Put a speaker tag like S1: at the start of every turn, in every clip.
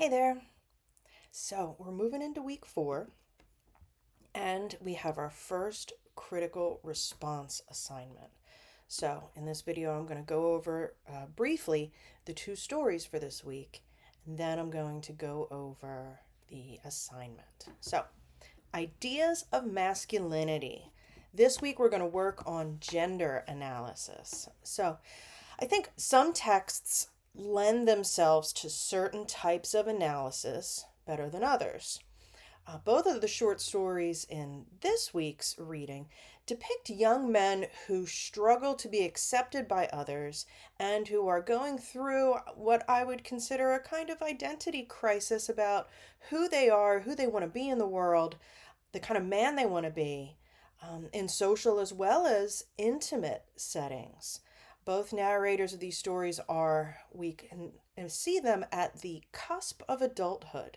S1: Hey there. So we're moving into week 4, and we have our first critical response assignment. So in this video, I'm going to go over briefly the two stories for this week, and then I'm going to go over the assignment. So, ideas of masculinity. This week, we're going to work on gender analysis. So, I think some texts lend themselves to certain types of analysis better than others. Both of the short stories in this week's reading depict young men who struggle to be accepted by others and who are going through what I would consider a kind of identity crisis about who they are, who they want to be in the world, the kind of man they want to be, in social as well as intimate settings. Both narrators of these stories are, we can see them at the cusp of adulthood.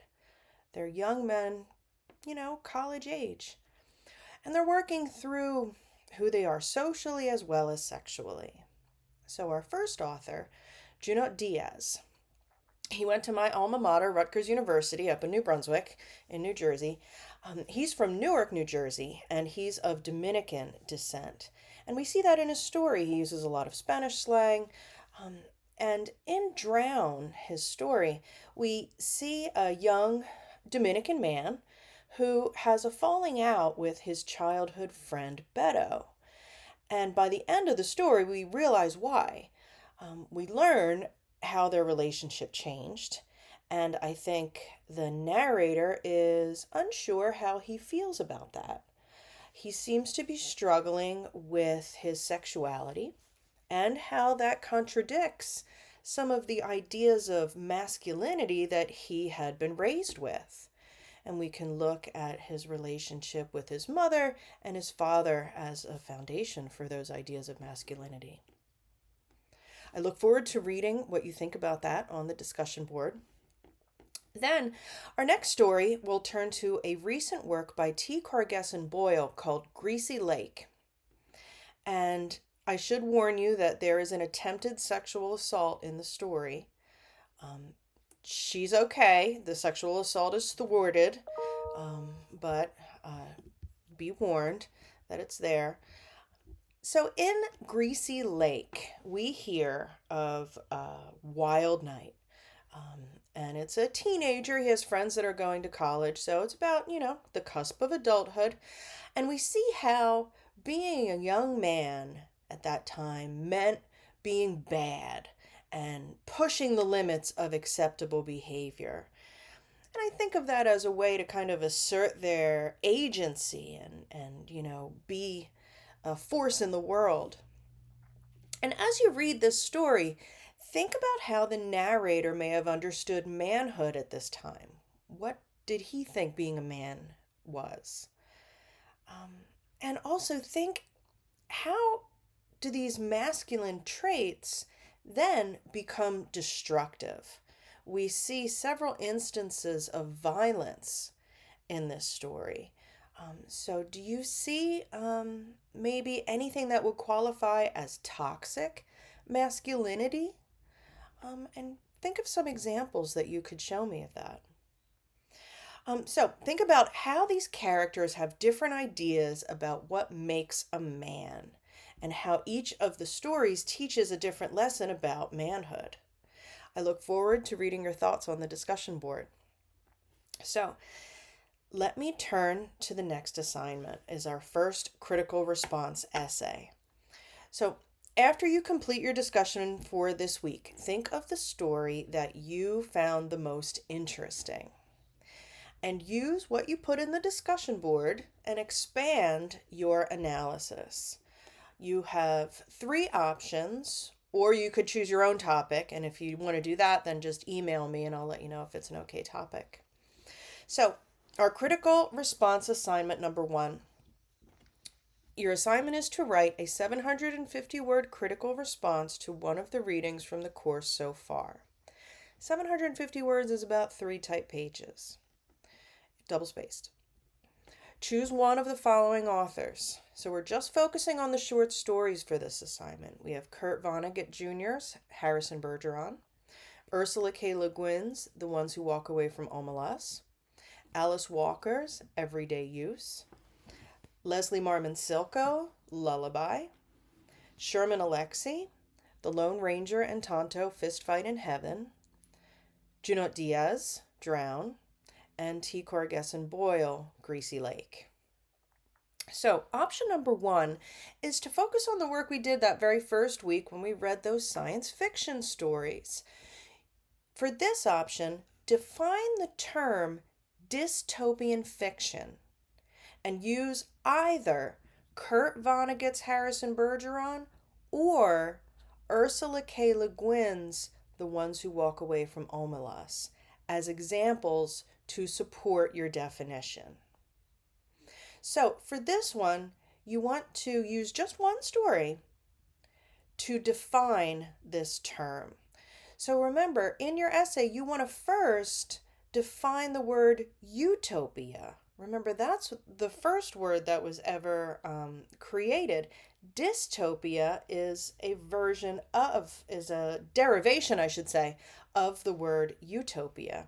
S1: They're young men, college age. And they're working through who they are socially as well as sexually. So, our first author, Junot Diaz, he went to my alma mater, Rutgers University, up in New Brunswick, in New Jersey. He's from Newark, New Jersey, and he's of Dominican descent. And we see that in his story. He uses a lot of Spanish slang. And in Drown, his story, we see a young Dominican man who has a falling out with his childhood friend Beto. And by the end of the story, we realize why. We learn how their relationship changed, and I think the narrator is unsure how he feels about that. He seems to be struggling with his sexuality and how that contradicts some of the ideas of masculinity that he had been raised with. And we can look at his relationship with his mother and his father as a foundation for those ideas of masculinity. I look forward to reading what you think about that on the discussion board. Then, our next story will turn to a recent work by T. Cargesson Boyle called Greasy Lake. And I should warn you that there is an attempted sexual assault in the story. She's okay. The sexual assault is thwarted, but be warned that it's there. So in Greasy Lake, we hear of a wild night. And it's a teenager. He has friends that are going to college. So it's about, the cusp of adulthood. And we see how being a young man at that time meant being bad and pushing the limits of acceptable behavior. And I think of that as a way to kind of assert their agency and be a force in the world. And as you read this story, think about how the narrator may have understood manhood at this time. What did he think being a man was? And also think, how do these masculine traits then become destructive? We see several instances of violence in this story. So, do you see maybe anything that would qualify as toxic masculinity? And think of some examples that you could show me of that. So, think about how these characters have different ideas about what makes a man, and how each of the stories teaches a different lesson about manhood. I look forward to reading your thoughts on the discussion board. So, let me turn to the next assignment as our first critical response essay. So, after you complete your discussion for this week, think of the story that you found the most interesting and use what you put in the discussion board and expand your analysis. You have 3 options, or you could choose your own topic, and if you want to do that, then just email me and I'll let you know if it's an okay topic. So, our critical response assignment number 1. Your assignment is to write a 750-word critical response to one of the readings from the course so far. 750 words is about 3 type pages, double-spaced. Choose one of the following authors. So we're just focusing on the short stories for this assignment. We have Kurt Vonnegut Jr.'s Harrison Bergeron, Ursula K. Le Guin's The Ones Who Walk Away from Omelas, Alice Walker's Everyday Use, Leslie Marmon Silko, Lullaby, Sherman Alexie, The Lone Ranger and Tonto Fistfight in Heaven, Junot Diaz, Drown, and T. Corgesson Boyle, Greasy Lake. So, option number one is to focus on the work we did that very first week when we read those science fiction stories. For this option, define the term dystopian fiction and use either Kurt Vonnegut's Harrison Bergeron or Ursula K. Le Guin's The Ones Who Walk Away from Omelas as examples to support your definition. So for this one, you want to use just one story to define this term. So remember, in your essay, you want to first define the word utopia. Remember, that's the first word that was ever created. Dystopia is a derivation, I should say, of the word utopia.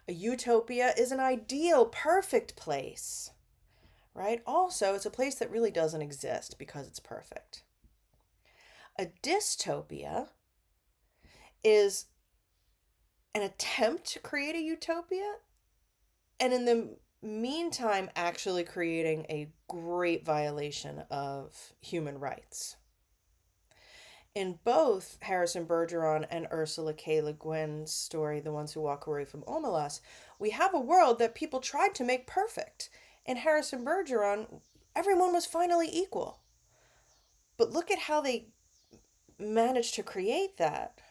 S1: A utopia is an ideal, perfect place, right? Also, it's a place that really doesn't exist because it's perfect. A dystopia is an attempt to create a utopia, and in the meantime, actually creating a great violation of human rights. In both Harrison Bergeron and Ursula K. Le Guin's story, The Ones Who Walk Away from Omelas, we have a world that people tried to make perfect. In Harrison Bergeron, everyone was finally equal. But look at how they managed to create that.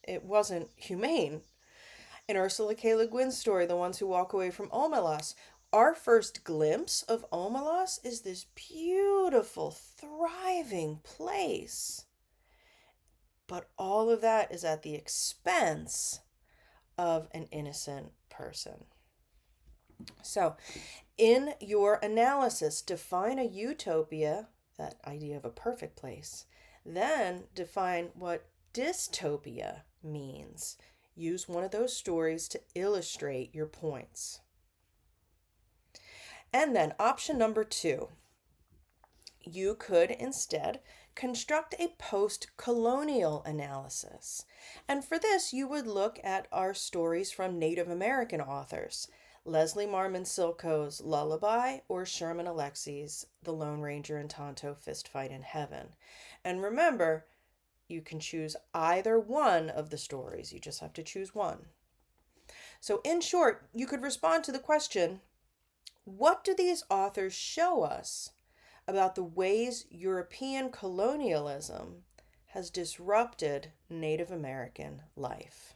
S1: It wasn't humane. In Ursula K. Le Guin's story, The Ones Who Walk Away from Omelas, our first glimpse of Omelas is this beautiful, thriving place. But all of that is at the expense of an innocent person. So, in your analysis, define a utopia, that idea of a perfect place. Then define what dystopia means. Use one of those stories to illustrate your points. And then option number two, you could instead construct a post-colonial analysis. And for this, you would look at our stories from Native American authors, Leslie Marmon Silko's Lullaby or Sherman Alexie's The Lone Ranger and Tonto Fistfight in Heaven. And remember, you can choose either one of the stories. You just have to choose one. So in short, you could respond to the question, what do these authors show us about the ways European colonialism has disrupted Native American life?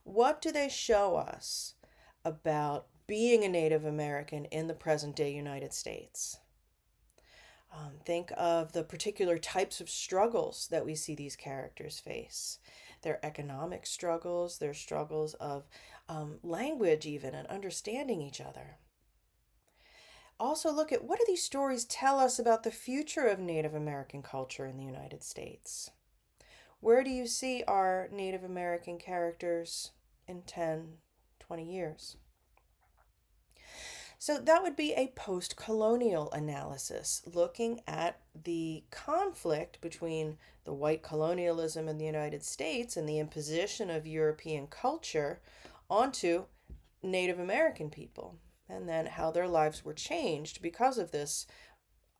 S1: What do they show us about being a Native American in the present day United States? Think of the particular types of struggles that we see these characters face. Their economic struggles, their struggles of language even, and understanding each other. Also look at what do these stories tell us about the future of Native American culture in the United States? Where do you see our Native American characters in 10, 20 years? So that would be a post-colonial analysis, looking at the conflict between the white colonialism in the United States and the imposition of European culture onto Native American people, and then how their lives were changed because of this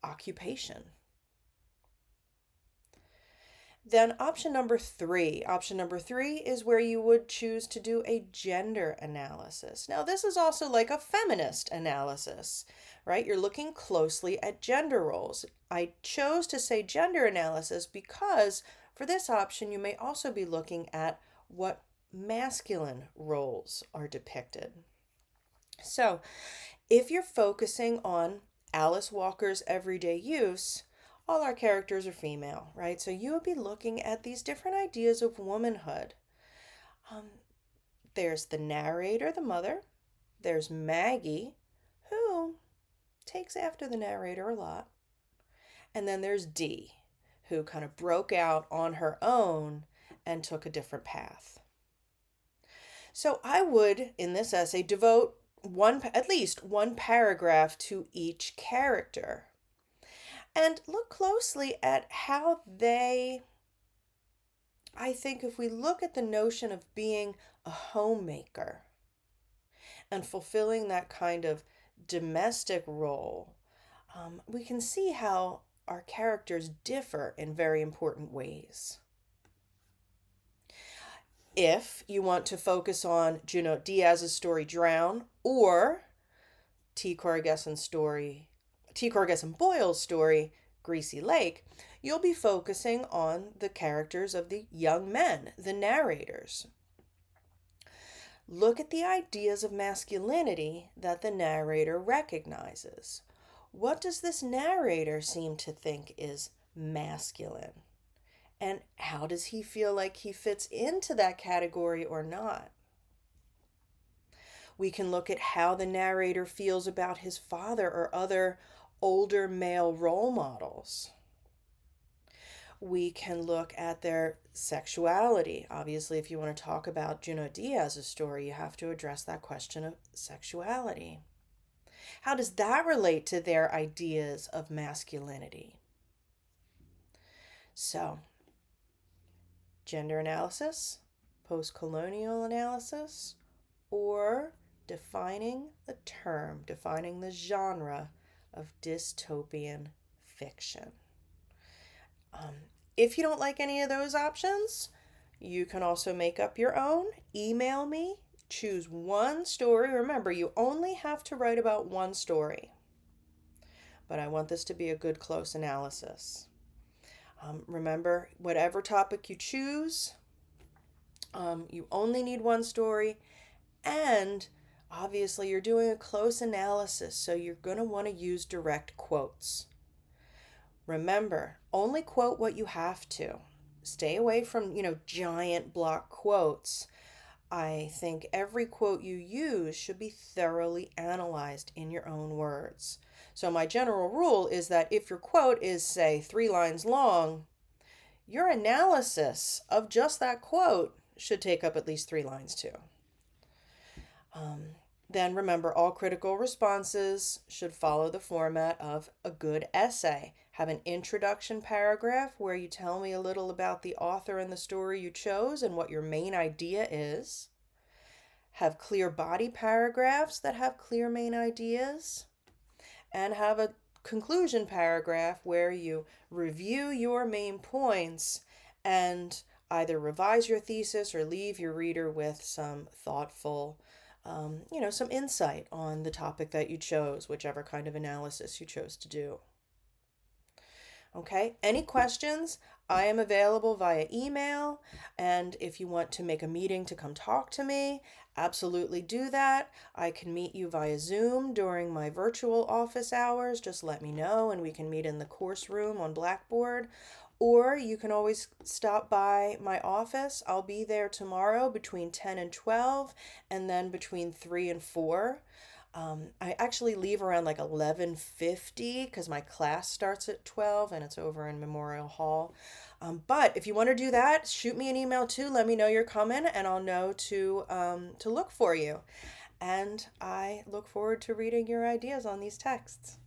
S1: occupation. Then option number three is where you would choose to do a gender analysis. Now this is also like a feminist analysis, right? You're looking closely at gender roles. I chose to say gender analysis because for this option you may also be looking at what masculine roles are depicted. So if you're focusing on Alice Walker's Everyday Use, all our characters are female, right? So you would be looking at these different ideas of womanhood. There's the narrator, the mother. There's Maggie, who takes after the narrator a lot. And then there's Dee, who kind of broke out on her own and took a different path. So I would, in this essay, devote at least one paragraph to each character and look closely at how I think if we look at the notion of being a homemaker and fulfilling that kind of domestic role, we can see how our characters differ in very important ways. If you want to focus on Junot Diaz's story Drown or T. Corrigesson Boyle's story Greasy Lake, you'll be focusing on the characters of the young men, the narrators. Look at the ideas of masculinity that the narrator recognizes. What does this narrator seem to think is masculine? And how does he feel like he fits into that category or not? We can look at how the narrator feels about his father or other older male role models. We can look at their sexuality. Obviously, if you want to talk about Junot Diaz's story, you have to address that question of sexuality. How does that relate to their ideas of masculinity? So, gender analysis, post-colonial analysis, or defining the term, defining the genre of dystopian fiction. If you don't like any of those options, you can also make up your own. Email me, choose one story. Remember, you only have to write about one story. But I want this to be a good close analysis. Remember, whatever topic you choose, you only need one story, and obviously you're doing a close analysis, so you're going to want to use direct quotes. Remember, only quote what you have to. Stay away from, giant block quotes. I think every quote you use should be thoroughly analyzed in your own words. So my general rule is that if your quote is, say, 3 lines long, your analysis of just that quote should take up at least 3 lines too. Then remember, all critical responses should follow the format of a good essay. Have an introduction paragraph where you tell me a little about the author and the story you chose and what your main idea is. Have clear body paragraphs that have clear main ideas. And have a conclusion paragraph where you review your main points and either revise your thesis or leave your reader with some thoughtful some insight on the topic that you chose, whichever kind of analysis you chose to do. Okay, any questions? I am available via email, and if you want to make a meeting to come talk to me, absolutely do that. I can meet you via Zoom during my virtual office hours. Just let me know, and we can meet in the course room on Blackboard. Or you can always stop by my office. I'll be there tomorrow between 10 and 12, and then between 3 and 4. I actually leave around like 11:50 because my class starts at 12 and it's over in Memorial Hall. But if you want to do that, shoot me an email too. Let me know you're coming, and I'll know to look for you. And I look forward to reading your ideas on these texts.